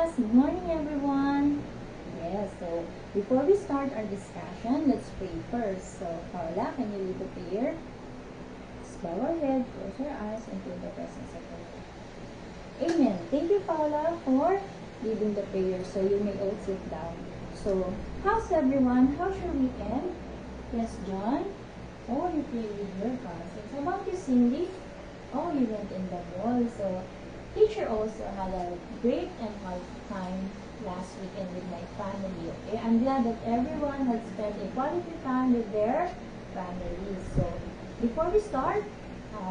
class. Good morning, everyone. Yes, so before we start our discussion, let's pray first. So, Paula, can you lead the prayer? Let's bow our head, close our eyes, and feel the presence of the Lord. Amen. Thank you, Paula, for leading the prayer. So, you may all sit down. So, how's everyone? How's your weekend? Yes, John? Oh, you played with your cousins. How about you, Cindy? Oh, you went in the mall. So, teacher also had a great and hard time last weekend with my family. Okay, I'm glad that everyone had spent a quality time with their families. So, before we start,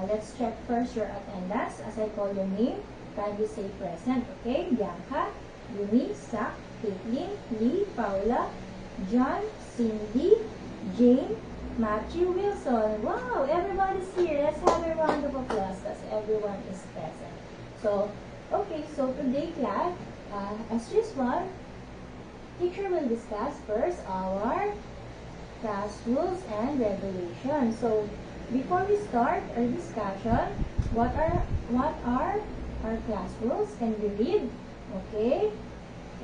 let's check first your attendance. As I call your name, kindly say present. Okay, Bianca, Yumi, Sak, Caitlin, Lee, Paula, John, Cindy, Jane, Matthew, Wilson. Wow, everybody's here. Let's have a round of applause as everyone is present. So, okay, so today class, as usual, teacher will discuss first our class rules and regulations. So, before we start our discussion, what are our class rules? Can we read? Okay,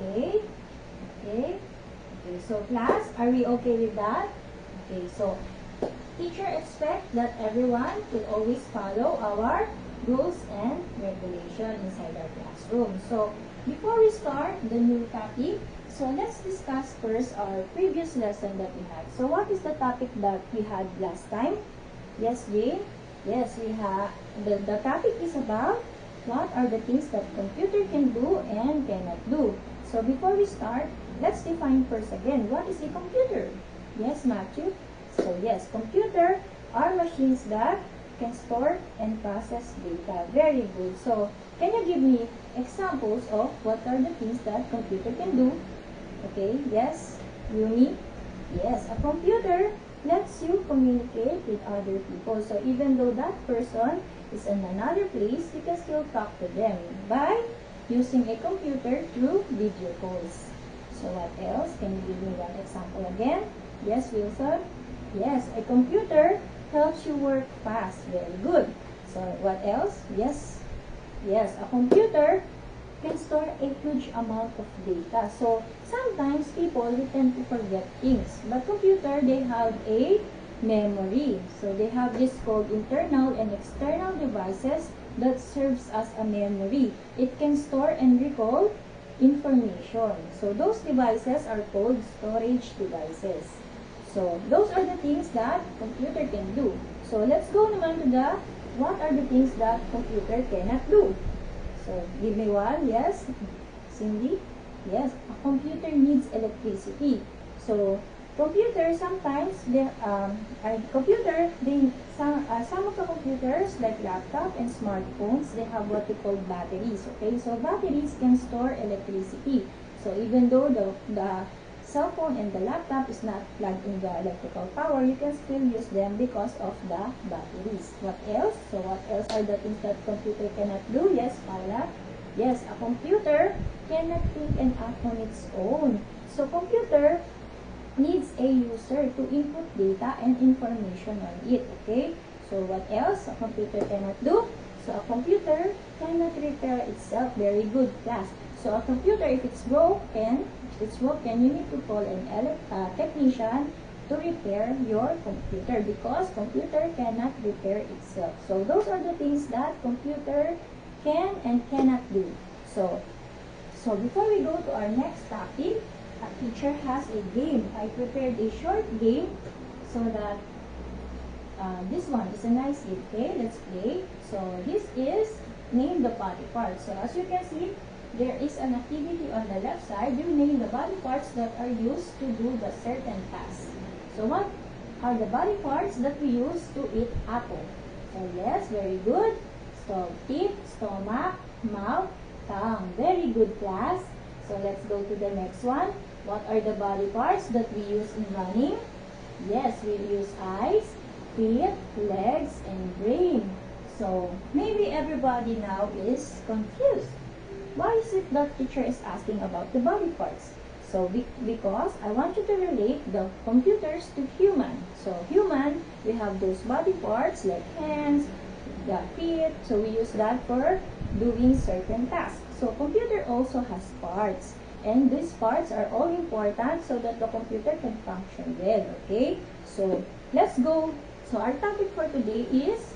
okay, okay. Okay, so class, are we okay with that? Okay, so teacher expects that everyone will always follow our rules and regulation inside our classroom. So before we start the new topic, so let's discuss first our previous lesson that we had. So what is the topic that we had last time? Yes, Jane? Yes, we have. The topic is about what are the things that computer can do and cannot do. So before we start, let's define first again, what is a computer? Yes, Matthew? So yes, computer are machines that can store and process data. Very good. So can you give me examples of what are the things that computer can do? Okay, yes, Yumi? Yes, a computer lets you communicate with other people. So even though that person is in another place, you can still talk to them by using a computer through video calls. So what else? Can you give me one example again? Yes, Wilson? Yes, a computer helps you work fast. Very good. So what else? Yes, yes, a computer can store a huge amount of data. So sometimes people tend to forget things, but computer, they have a memory. So they have this called internal and external devices that serves as a memory. It can store and recall information. So those devices are called storage devices. So those are the things that computer can do. So let's go naman to the what are the things that computer cannot do. So give me one. Yes, Cindy? Yes, a computer needs electricity. So computer sometimes some of the computers like laptop and smartphones, they have what we call batteries. Okay, so batteries can store electricity. So even though the cell phone and the laptop is not plugged in the electrical power, you can still use them because of the batteries. What else? So what else are the things that computer cannot do? Yes, Paula? Yes, a computer cannot think and act on its own. So computer needs a user to input data and information on it. Okay? So what else a computer cannot do? So a computer cannot repair itself. Very good, class. So a computer, if it's broken, you need to call an technician to repair your computer because computer cannot repair itself. So those are the things that computer can and cannot do. So before we go to our next topic, a teacher has a game. I prepared a short game so that this one is a nice game. Okay, let's play. So this is name the body parts. So as you can see, there is an activity on the left side. You name the body parts that are used to do the certain task. So what are the body parts that we use to eat apple? So yes, very good. So teeth, stomach, mouth, tongue. Very good, class. So let's go to the next one. What are the body parts that we use in running? Yes, we use eyes, feet, legs, and brain. So maybe everybody now is confused. Why is it that teacher is asking about the body parts? So because I want you to relate the computers to human. So human, we have those body parts like hands, the feet. So we use that for doing certain tasks. So computer also has parts. And these parts are all important so that the computer can function well, okay? So let's go. So our topic for today is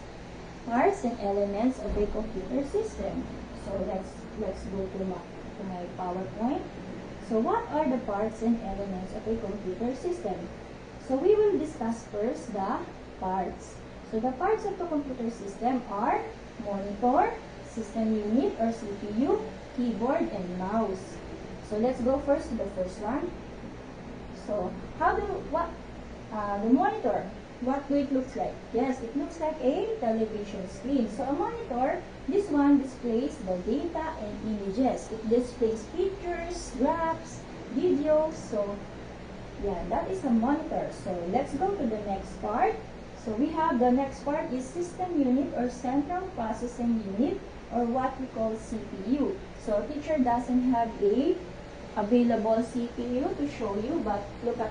parts and elements of a computer system. So let's go to my PowerPoint. So what are the parts and elements of a computer system? So we will discuss first the parts. So the parts of the computer system are monitor, system unit or CPU, keyboard, and mouse. So let's go first to the first one. So the monitor, what do it looks like? Yes, it looks like a television screen. So a monitor, this one displays the data and images. It displays pictures, graphs, videos. So yeah, that is a monitor. So let's go to the next part. So we have the next part is system unit or central processing unit, or what we call CPU. So teacher doesn't have a available CPU to show you, but look at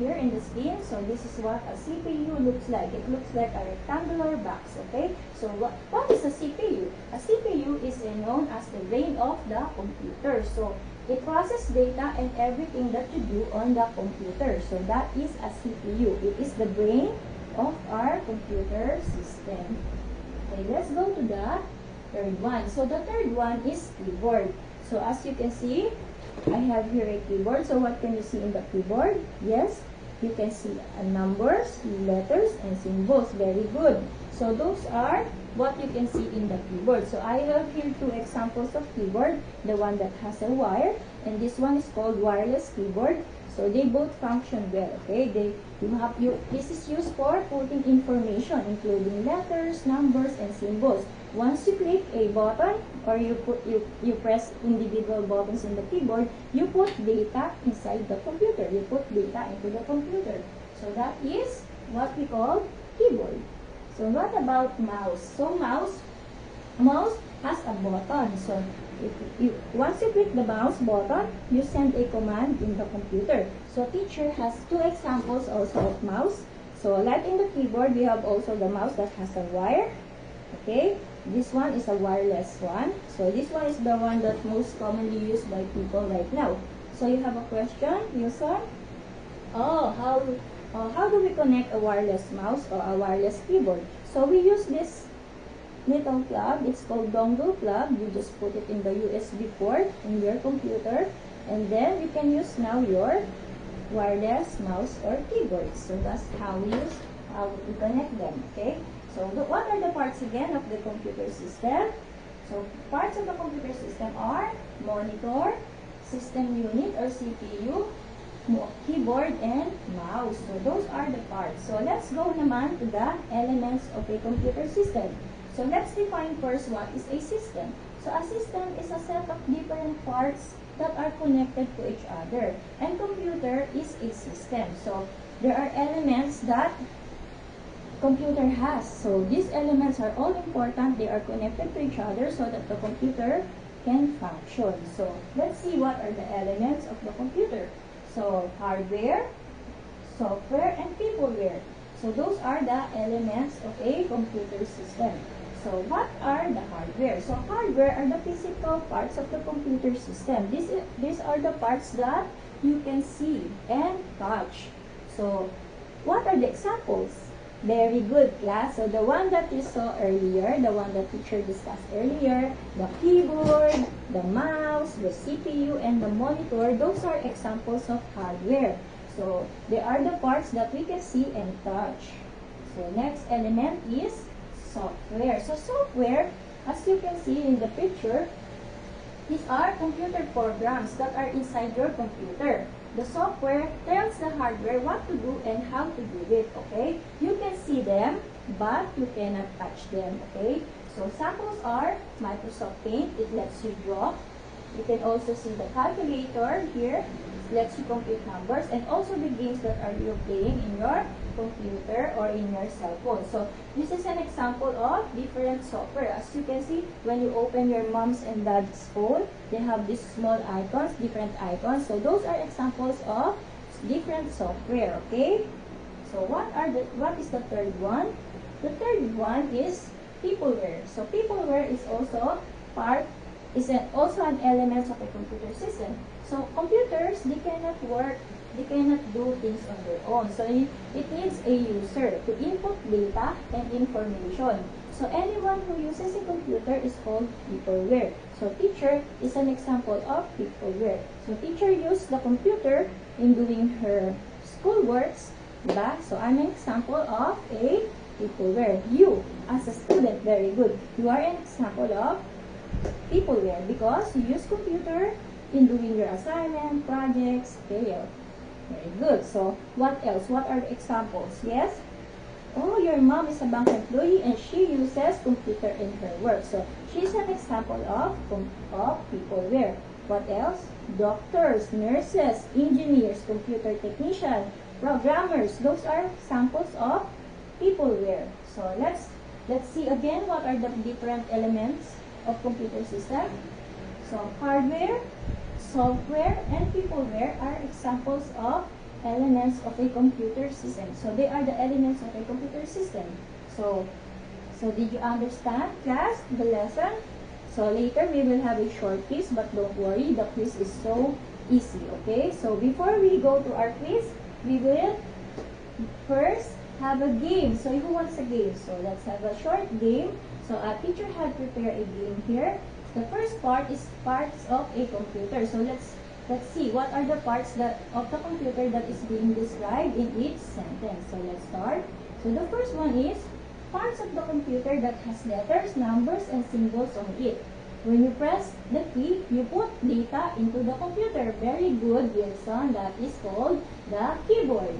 here in the screen. So this is what a CPU looks like. It looks like a rectangular box, okay? So what is a CPU? A CPU is known as the brain of the computer. So it processes data and everything that you do on the computer. So that is a CPU. It is the brain of our computer system. Okay, let's go to the third one. So the third one is keyboard. So as you can see, I have here a keyboard. So what can you see in the keyboard? Yes, you can see numbers, letters, and symbols. Very good. So those are what you can see in the keyboard. So I have here two examples of keyboard. The one that has a wire, and this one is called wireless keyboard. So they both function well, okay? This is used for putting information, including letters, numbers, and symbols. Once you click a button or you press individual buttons in the keyboard, you put data inside the computer. You put data into the computer. So that is what we call keyboard. So what about mouse? So mouse has a button. So once you click the mouse button, you send a command in the computer. So teacher has two examples also of mouse. So like in the keyboard, we have also the mouse that has a wire. Okay, this one is a wireless one. So this one is the one that most commonly used by people right now. So you have a question, Wilson? Oh, how do we connect a wireless mouse or a wireless keyboard? So we use this little plug. It's called dongle plug. You just put it in the USB port in your computer, and then you can use now your wireless mouse or keyboard. So that's how we connect them. Okay. So what are the parts again of the computer system? So parts of the computer system are monitor, system unit or CPU, keyboard, and mouse. So those are the parts. So let's go naman to the elements of a computer system. So let's define first what is a system. So a system is a set of different parts that are connected to each other. And computer is a system. So there are elements that computer has. So these elements are all important. They are connected to each other so that the computer can function. So let's see what are the elements of the computer. So hardware, software, and peopleware. So those are the elements of a computer system. So what are the hardware? So hardware are the physical parts of the computer system. These are the parts that you can see and touch. So what are the examples? Very good, class. So the one that you saw earlier, the one that teacher discussed earlier, the keyboard, the mouse, the CPU, and the monitor, those are examples of hardware. So they are the parts that we can see and touch. So next element is software. So software, as you can see in the picture, these are computer programs that are inside your computer. The software tells the hardware what to do and how to do it, okay? You can see them, but you cannot touch them, okay? So samples are Microsoft Paint. It lets you draw. You can also see the calculator here. It lets you compute numbers, and also the games that are you playing in your computer or in your cell phone. So this is an example of different software. As you can see, when you open your mom's and dad's phone, they have these small icons, different icons. So those are examples of different software, okay? So what is the third one? The third one is peopleware. So peopleware is also part also an element of a computer system. So computers, they cannot work, they cannot do things on their own. So it needs a user to input data and information. So anyone who uses a computer is called peopleware. So teacher is an example of peopleware. So teacher used the computer in doing her schoolworks, diba? So I'm an example of a peopleware. You, as a student, very good. You are an example of peopleware because you use computer in doing your assignment, projects, okay. Very good. So what else? What are the examples? Yes? Oh, your mom is a bank employee and she uses computer in her work. So she's an example of peopleware. What else? Doctors, nurses, engineers, computer technicians, programmers. Those are examples of peopleware. So let's see again what are the different elements of computer system. So hardware, software, and peopleware are examples of elements of a computer system. So they are the elements of a computer system. So did you understand, class, the lesson? So later we will have a short quiz, but don't worry, the quiz is so easy, okay? So before we go to our quiz, we will first have a game. So who wants a game? So let's have a short game. So our teacher had prepared a game here. The first part is parts of a computer. So let's see what are the parts of the computer that is being described in each sentence. So let's start. So the first one is parts of the computer that has letters, numbers, and symbols on it. When you press the key, you put data into the computer. Very good, Wilson. That is called the keyboard.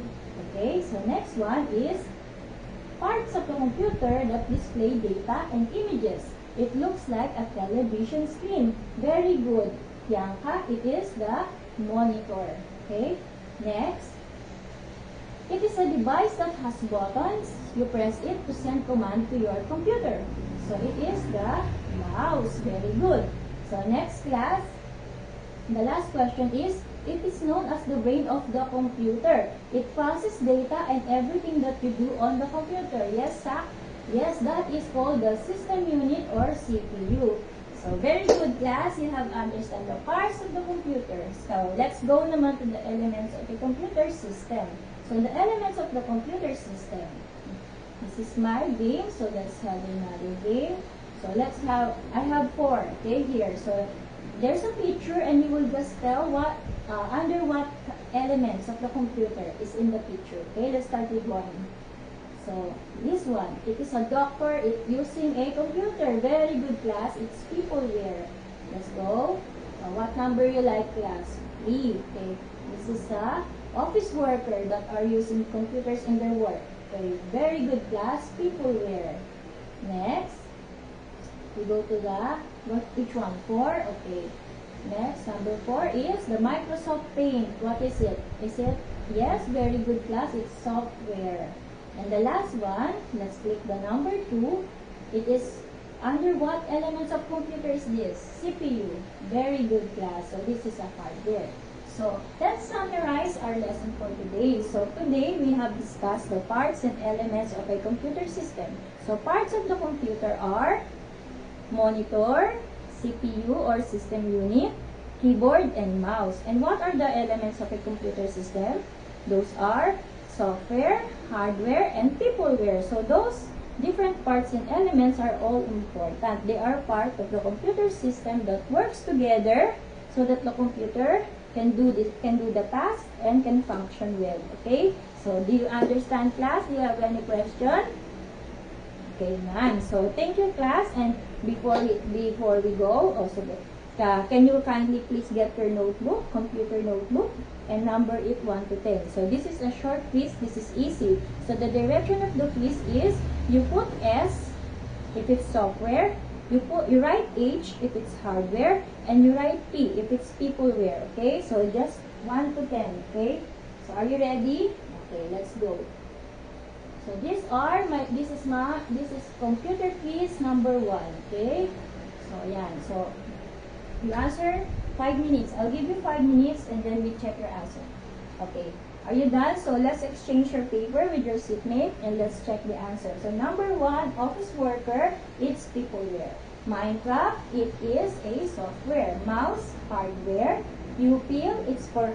Okay, so next one is parts of the computer that display data and images. It looks like a television screen. Very good, Bianca. It is the monitor. Okay, next. It is a device that has buttons. You press it to send command to your computer. So it is the mouse. Very good. So next class, the last question is, it is known as the brain of the computer. It processes data and everything that you do on the computer. Yes, Sak? Yes, that is called the system unit or CPU. So very good, class. You have understand the parts of the computer. So let's go naman to the elements of the computer system. So the elements of the computer system. This is my game. So let's have another game. So I have 4, okay, here. So there's a picture and you will just tell what, under what elements of the computer is in the picture. Okay, let's start with 1. So this one, it is a doctor using a computer. Very good, class. It's peopleware. Let's go. What number you like, class? 3. Okay, this is a office worker that are using computers in their work. Okay, very good, class. Peopleware. Next, we go to which one? 4? Okay. Next, number 4 is the Microsoft Paint. What is it? Is it? Yes, very good, class. It's software. And the last one, let's click the number 2. It is under what elements of computer is this? CPU. Very good, class. So this is a hardware. So let's summarize our lesson for today. So today we have discussed the parts and elements of a computer system. So parts of the computer are monitor, CPU or system unit, keyboard, and mouse. And what are the elements of a computer system? Those are software, hardware, and peopleware. So those different parts and elements are all important. They are part of the computer system that works together so that the computer can do the task and can function well. Okay? So do you understand, class? Do you have any question? Okay, none. So thank you, class. And before we go, also can you kindly please get your notebook, computer notebook, and number it 1 to 10. So this is a short quiz. This is easy. So the direction of the quiz is you put S if it's software, you write H if it's hardware, and you write P if it's peopleware. Okay, so just 1 to 10. Okay, so are you ready? Okay, let's go. So this is computer quiz number 1. Okay, so yan. So you answer 5 minutes. I'll give you 5 minutes and then we check your answer. Okay, are you done? So let's exchange your paper with your seatmate and let's check the answer. So number 1, office worker, it's peopleware. Minecraft, it is a software. Mouse, hardware. Pupil, it's for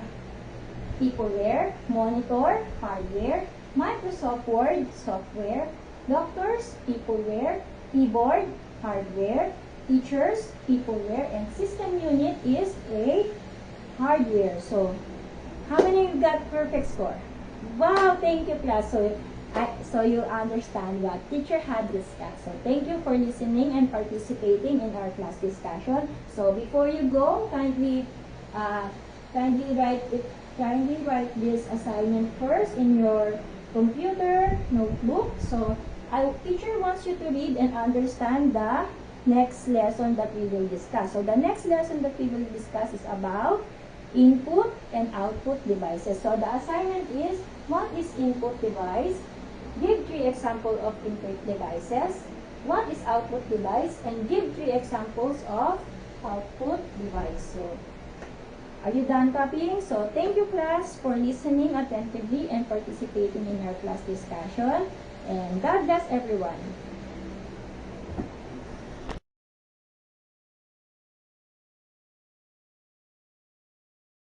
peopleware. Monitor, hardware. Microsoft Word, software. Doctors, peopleware. Keyboard, hardware. Teachers, peopleware. And system unit is a hardware. So, how many you got perfect score? Wow, thank you, class. So you understand what teacher had discussed. So thank you for listening and participating in our class discussion. So before you go, kindly write this assignment first in your computer notebook. So teacher wants you to read and understand the next lesson that we will discuss. So the next lesson that we will discuss is about input and output devices. So the assignment is, what is input device? Give 3 examples of input devices. What is output device? And give 3 examples of output device. So, are you done copying? So, thank you class for listening attentively and participating in our class discussion. And God bless everyone.